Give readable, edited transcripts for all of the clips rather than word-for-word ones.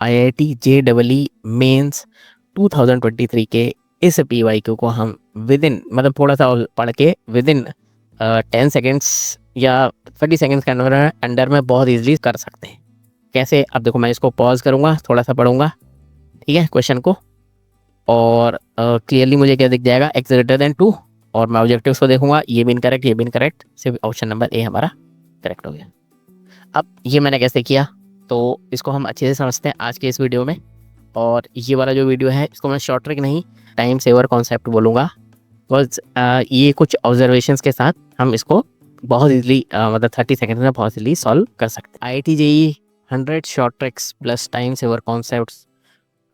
IIT JEE mains 2023 के इस PYQ को हम विद इन मतलब थोड़ा सा और पढ़ के विद इन 10 सेकेंड्स या 30 सेकेंड्स के अंदर अंडर में बहुत ईजिली कर सकते हैं। कैसे? अब देखो, मैं इसको पॉज करूँगा, थोड़ा सा पढ़ूंगा, ठीक है, क्वेश्चन को, और क्लियरली मुझे क्या दिख जाएगा, एक्स ग्रेटर देन 2, और मैं ऑब्जेक्टिव्स को देखूंगा, ये भी इनकरेक्ट, ये भी इनकरेक्ट, सिर्फ ऑप्शन नंबर ए हमारा करेक्ट हो गया। अब ये मैंने कैसे किया, तो इसको हम अच्छे से समझते हैं आज के इस वीडियो में। और ये वाला जो वीडियो है इसको मैं शॉर्ट ट्रिक नहीं, टाइम सेवर कॉन्सेप्ट बोलूँगा, बिकॉज ये कुछ ऑब्जर्वेशंस के साथ हम इसको बहुत इजीली मतलब 30 सेकेंड में बहुत इजीली सॉल्व कर सकते हैं। IIT JEE 100 short tricks plus time saver concepts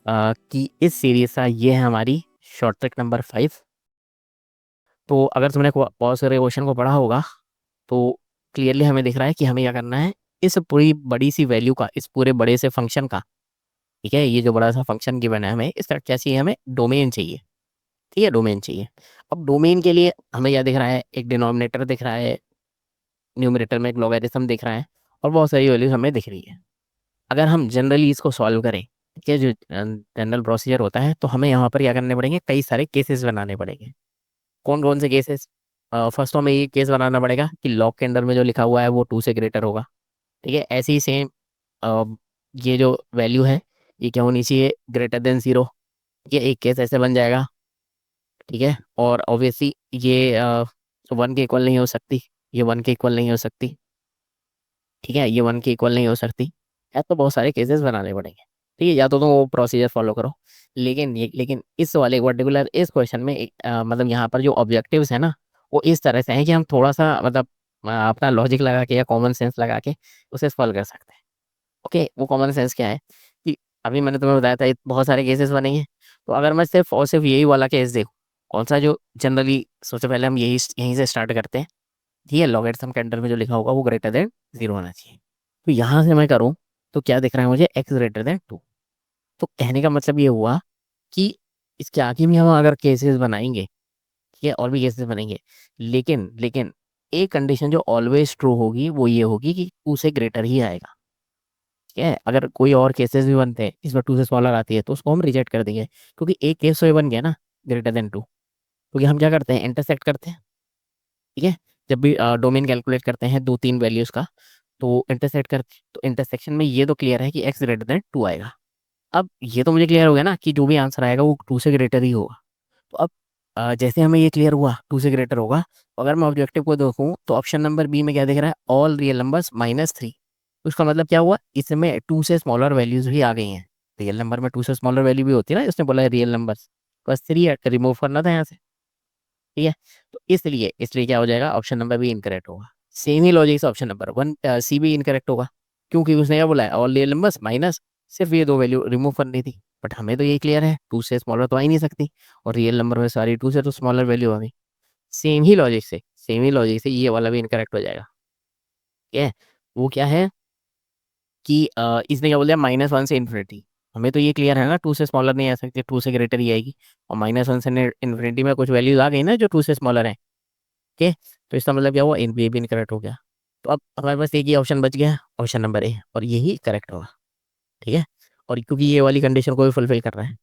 की इस सीरीज का ये है हमारी शॉर्ट ट्रिक नंबर 5। तो अगर तुमने पॉज करके क्वेश्चन को पढ़ा होगा तो क्लियरली हमें दिख रहा है कि हमें क्या करना है, इस पूरी बड़ी सी वैल्यू का, इस पूरे बड़े से फंक्शन का, ठीक है, ये जो बड़ा सा फंक्शन गिवन है हमें, इस तरह क्या चाहिए, हमें डोमेन चाहिए, ठीक है, डोमेन चाहिए। अब डोमेन के लिए हमें क्या दिख रहा है, एक डिनोमिनेटर दिख रहा है, न्यूमरेटर में एक लॉगरिथम दिख रहा है, और बहुत सारी वैल्यूज हमें दिख रही है। अगर हम जनरली इसको सॉल्व करें, ठीक है, जो जनरल प्रोसीजर होता है, तो हमें यहाँ पर क्या करने पड़ेंगे, कई सारे केसेस बनाने पड़ेंगे। कौन कौन से केसेस? फर्स्ट तो हमें ये केस बनाना पड़ेगा कि लॉग के अंदर में जो लिखा हुआ है वो 2 से ग्रेटर होगा, ठीक है। ऐसे ही सेम ये जो वैल्यू है ये क्या होनी चाहिए, ग्रेटर देन 0, ये एक केस ऐसे बन जाएगा, ठीक है। और ऑब्वियसली ये 1 के इक्वल नहीं हो सकती, ये 1 के इक्वल नहीं हो सकती, ठीक है, ये 1 के इक्वल नहीं हो सकती है, तो बहुत सारे केसेस बनाने पड़ेंगे, ठीक है। या तो तुम वो प्रोसीजर फॉलो करो, लेकिन इस वाले पर्टिकुलर इस क्वेश्चन में मतलब यहाँ पर जो ऑब्जेक्टिव्स है ना, वो इस तरह से हैं कि हम थोड़ा सा मतलब अपना लॉजिक लगा के या कॉमन सेंस लगा के उसे सॉल्व कर सकते हैं। ओके, वो कॉमन सेंस क्या है कि अभी मैंने तुम्हें बताया था बहुत सारे केसेस बनेंगे, तो अगर मैं सिर्फ और सिर्फ यही वाला केस देखूँ, कौन सा, जो जनरली सबसे पहले हम यहीं से स्टार्ट करते हैं, ठीक है, लॉगरिथम के अंडर में जो लिखा होगा वो ग्रेटर देन 0 होना चाहिए। तो यहाँ से मैं करूँ तो क्या दिख रहा है मुझे, एक्स ग्रेटर देन 2। तो कहने का मतलब ये हुआ कि इसके आगे भी हम अगर केसेस बनाएंगे, ठीक है, और भी केसेस बनेंगे, लेकिन एक कंडीशन जो ऑलवेज ट्रू होगी वो ये होगी कि 2 से ग्रेटर ही आएगा, ठीक है। अगर कोई और केसेस भी बनते हैं इसमें 2 से स्मॉलर आती है तो उसको हम रिजेक्ट कर देंगे, क्योंकि एक केस तो ये बन गया ना, ग्रेटर देन 2, क्योंकि हम क्या करते हैं, इंटरसेक्ट करते हैं, ठीक है। जब भी डोमेन कैलकुलेट करते हैं 2-3 वैल्यूज का, तो इंटरसेक्ट कर, तो इंटरसेक्शन में ये तो क्लियर है कि एक्स ग्रेटर देन 2 आएगा। अब ये तो मुझे क्लियर हो गया ना कि जो भी आंसर आएगा वो 2 से ग्रेटर ही होगा। तो अब जैसे हमें ये क्लियर हुआ 2 से ग्रेटर होगा, तो अगर मैं ऑब्जेक्टिव को देखूँ तो ऑप्शन नंबर बी में क्या दिख रहा है, ऑल रियल नंबर्स -3। उसका मतलब क्या हुआ, इसमें 2 से स्मॉलर वैल्यूज भी आ गई हैं। रियल नंबर में 2 से स्मॉलर वैल्यू भी होती है ना, उसने बोला है रियल नंबर्स, बस 3 रिमूव करना था यहाँ से, ठीक है। तो इसलिए क्या हो जाएगा, ऑप्शन नंबर बी इनकरेक्ट होगा। सेम ही लॉजिक से ऑप्शन नंबर 1 सी भी इनकरेक्ट होगा, क्योंकि उसने क्या बोला है, ऑल रियल नंबर्स माइनस, सिर्फ ये 2 वैल्यू रिमूव करनी थी। बट हमें तो ये क्लियर है 2 से स्मॉलर तो आ ही नहीं सकती, और रियल नंबर में सारी 2 से तो स्मॉलर वैल्यू आ गई। सेम ही लॉजिक से ये वाला भी इनकरेक्ट हो जाएगा, ठीक है। वो क्या है कि इसने क्या बोल दिया, -1 से इन्फिनिटी। हमें तो ये क्लियर है ना 2 से स्मॉलर नहीं आ सकती, 2 से ग्रेटर ही आएगी, और -1 से इन्फिनिटी में कुछ वैल्यूज आ गई ना जो 2 से स्मॉलर है, ओके। तो इसका मतलब क्या हुआ, इन ये भी इनकरेक्ट हो गया। तो अब हमारे पास एक ही ऑप्शन बच गया, ऑप्शन नंबर ए, और यही करेक्ट होगा, ठीक है। और क्योंकि ये वाली कंडीशन को भी फुलफिल कर रहा है,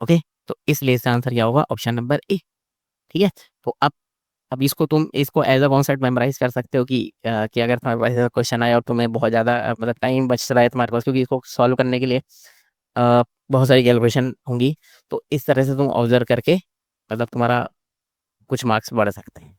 ओके, तो इसलिए इसका आंसर क्या होगा, ऑप्शन नंबर ए, ठीक है। तो अब इसको एज अ कॉन्सेप्ट मेमोराइज कर सकते हो कि अगर तुम्हारे पास ऐसा क्वेश्चन आया और तुम्हें बहुत ज़्यादा मतलब टाइम बच रहा है तुम्हारे पास, क्योंकि इसको सॉल्व करने के लिए बहुत सारी कैलकुलेशन होंगी, तो इस तरह से तुम ऑब्जर्व करके मतलब तुम्हारा कुछ मार्क्स बढ़ सकते हैं।